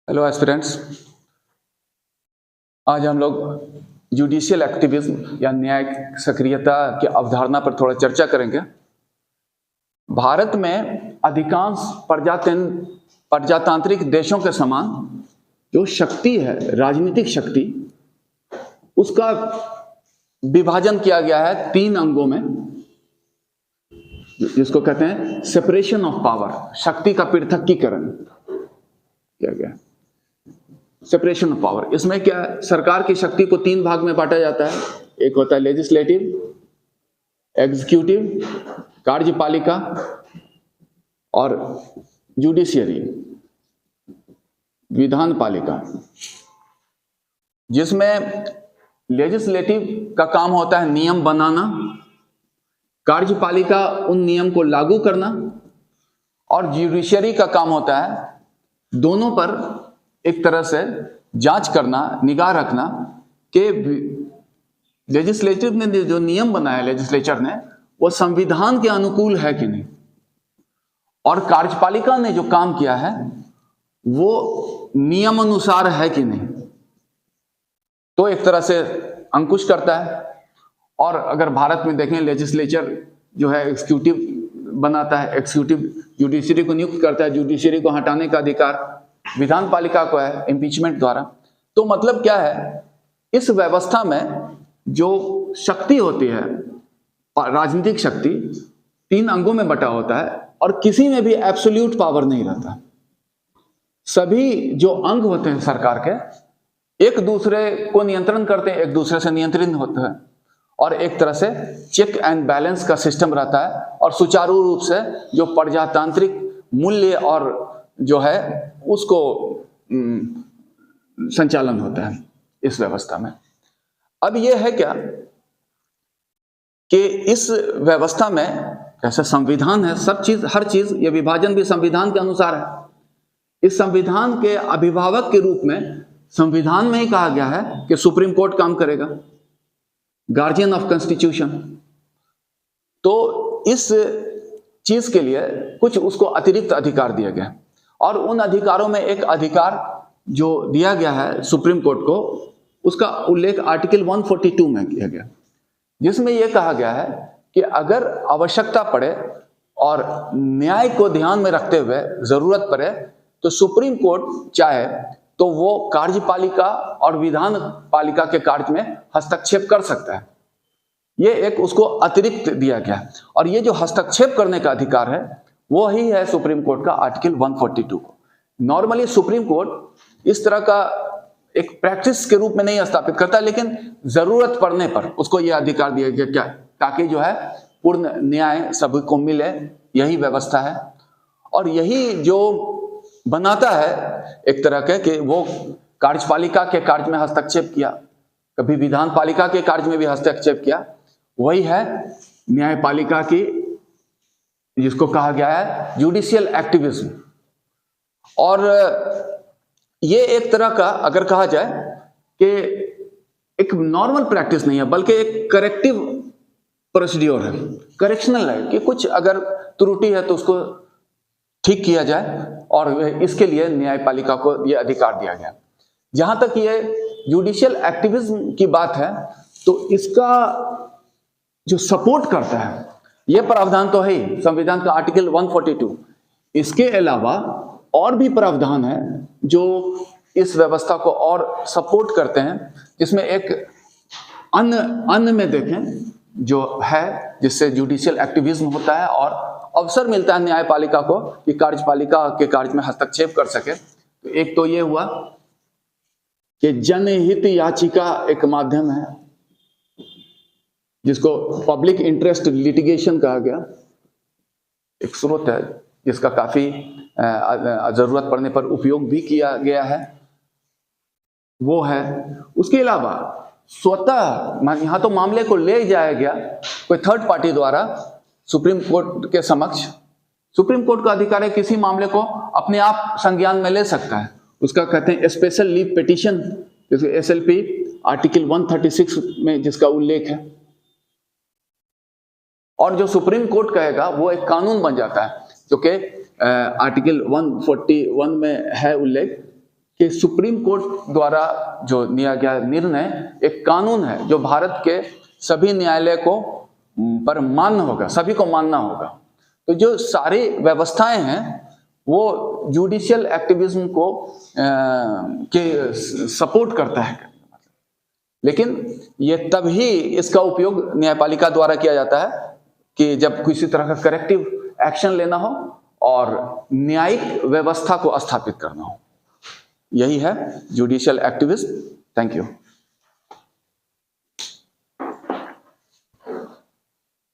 Hello aspirants. आज हम लोग जुडिशियल एक्टिविज्म या न्यायिक सक्रियता की अवधारणा पर थोड़ा चर्चा करेंगे। भारत में अधिकांश प्रजातांत्रिक देशों के समान जो शक्ति है, राजनीतिक शक्ति, उसका विभाजन किया गया है 3 अंगों में, जिसको कहते हैं सेपरेशन ऑफ पावर। शक्ति का पृथकीकरण किया गया, सेपरेशन ऑफ पावर। इसमें क्या है, सरकार की शक्ति को 3 भाग में बांटा जाता है। एक होता है लेजिस्लेटिव, एग्जीक्यूटिव, कार्यपालिका, और जुडिशियरी, विधान पालिका। जिसमें लेजिस्लेटिव का काम होता है नियम बनाना, कार्यपालिका उन नियम को लागू करना, और जुडिशियरी का काम होता है दोनों पर एक तरह से जांच करना, निगाह रखना कि लेजिस्लेटिव ने जो नियम बनाया, लेजिस्लेचर ने, वो संविधान के अनुकूल है कि नहीं, और कार्यपालिका ने जो काम किया है वो नियम अनुसार है कि नहीं। तो एक तरह से अंकुश करता है। और अगर भारत में देखें, लेजिस्लेचर जो है एग्जीक्यूटिव बनाता है, एग्जीक्यूटिव जुडिशरी को नियुक्त करता है, जुडिशरी को हटाने का अधिकार विधान पालिका को है इम्पीचमेंट द्वारा। तो मतलब क्या है, इस व्यवस्था में जो शक्ति होती है, राजनीतिक शक्ति, 3 अंगों में बटा होता है, और किसी में भी एब्सोल्यूट पावर नहीं रहता। सभी जो अंग होते हैं सरकार के, एक दूसरे को नियंत्रण करते हैं, एक दूसरे से नियंत्रित होते हैं, और एक तरह से चेक एंड बैलेंस का सिस्टम रहता है, और सुचारू रूप से जो प्रजातांत्रिक मूल्य और जो है उसको संचालन होता है इस व्यवस्था में। अब यह है क्या कि इस व्यवस्था में कैसे संविधान है, सब चीज, हर चीज, ये विभाजन भी संविधान के अनुसार है। इस संविधान के अभिभावक के रूप में संविधान में ही कहा गया है कि सुप्रीम कोर्ट काम करेगा, गार्जियन ऑफ कॉन्स्टिट्यूशन। तो इस चीज के लिए कुछ उसको अतिरिक्त अधिकार दिया गया, और उन अधिकारों में एक अधिकार जो दिया गया है सुप्रीम कोर्ट को, उसका उल्लेख आर्टिकल 142 में किया गया, जिसमें यह कहा गया है कि अगर आवश्यकता पड़े और न्याय को ध्यान में रखते हुए जरूरत पड़े, तो सुप्रीम कोर्ट चाहे तो वो कार्यपालिका और विधान पालिका के कार्य में हस्तक्षेप कर सकता है। ये एक उसको अतिरिक्त दिया गया, और ये जो हस्तक्षेप करने का अधिकार है वो ही है सुप्रीम कोर्ट का आर्टिकल 142 को। नॉर्मली सुप्रीम कोर्ट इस तरह का एक प्रैक्टिस के रूप में नहीं स्थापित करता, लेकिन जरूरत पड़ने पर उसको यह अधिकार दिया गया, क्या, ताकि जो है पूर्ण न्याय सभी को मिले। यही व्यवस्था है, और यही जो बनाता है एक तरह के कि वो कार्यपालिका के कार्य में हस्तक्षेप किया, कभी विधान पालिका के कार्य में भी हस्तक्षेप किया, वही है न्यायपालिका की, जिसको कहा गया है जुडिशियल एक्टिविज्म। और ये एक तरह का, अगर कहा जाए कि एक नॉर्मल प्रैक्टिस नहीं है, बल्कि एक करेक्टिव प्रोसीड्योर है, करेक्शनल है, कि कुछ अगर त्रुटि है तो उसको ठीक किया जाए, और इसके लिए न्यायपालिका को यह अधिकार दिया गया। जहां तक ये जुडिशियल एक्टिविज्म की बात है, तो इसका जो सपोर्ट करता है यह प्रावधान तो है ही संविधान का आर्टिकल 142। इसके अलावा और भी प्रावधान है जो इस व्यवस्था को और सपोर्ट करते हैं, जिसमें एक अन्य में देखें जो है, जिससे जुडिशियल एक्टिविज्म होता है और अवसर मिलता है न्यायपालिका को कि कार्यपालिका के कार्य में हस्तक्षेप कर सके। तो एक तो ये हुआ कि जनहित याचिका एक माध्यम है, जिसको पब्लिक इंटरेस्ट लिटिगेशन कहा गया, एक स्रोत है जिसका काफी जरूरत पड़ने पर उपयोग भी किया गया है, वो है। उसके अलावा स्वतः यहां तो मामले को ले जाया गया कोई थर्ड पार्टी द्वारा सुप्रीम कोर्ट के समक्ष। सुप्रीम कोर्ट का अधिकार है किसी मामले को अपने आप संज्ञान में ले सकता है, उसका कहते हैं स्पेशल लीव पिटीशन, जैसे SLP आर्टिकल 136 में जिसका उल्लेख है। और जो सुप्रीम कोर्ट कहेगा वो एक कानून बन जाता है, जो कि आर्टिकल 141 में है उल्लेख कि सुप्रीम कोर्ट द्वारा जो लिया गया निर्णय एक कानून है जो भारत के सभी न्यायालय को पर मान्य होगा, सभी को मानना होगा। तो जो सारी व्यवस्थाएं हैं वो जुडिशियल एक्टिविज्म को के सपोर्ट करता है, लेकिन ये तभी इसका उपयोग न्यायपालिका द्वारा किया जाता है कि जब किसी तरह का करेक्टिव एक्शन लेना हो और न्यायिक व्यवस्था को स्थापित करना हो। यही है जुडिशियल एक्टिविज्म। Thank you.